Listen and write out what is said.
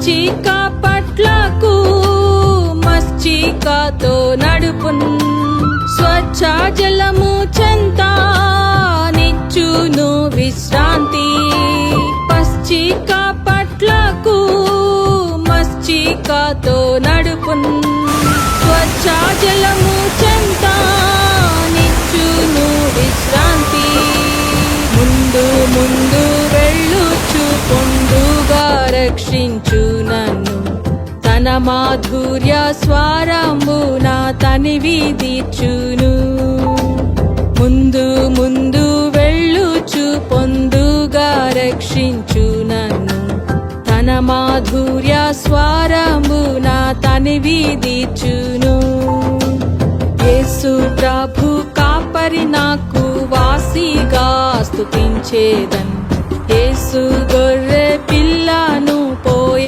మశ్చిక పట్లకు మశ్చికతో నడుపున్ స్వచ్ఛ జలము చెంత నిచ్చును విశ్రాంతి మశ్చిక పట్లకు మశ్చికతో నడుపున్ స్వచ్ఛ జలము చెంత నిచ్చును విశ్రాంతి ముందు ముందు వెళ్ళుచు పొందుగా రక్షించు నన్ను తన మాధుర్య స్వరమున తనివి తీర్చును ముందు ముందు వెళ్ళుచు పొందుగా రక్షించు నన్ను తన మాధుర్య స్వరమున తనివి తీర్చును యేసు ప్రభు కాపరి నాకు వాసిగా స్తుతించేదన్ యేసు గొర్రె పిల్లను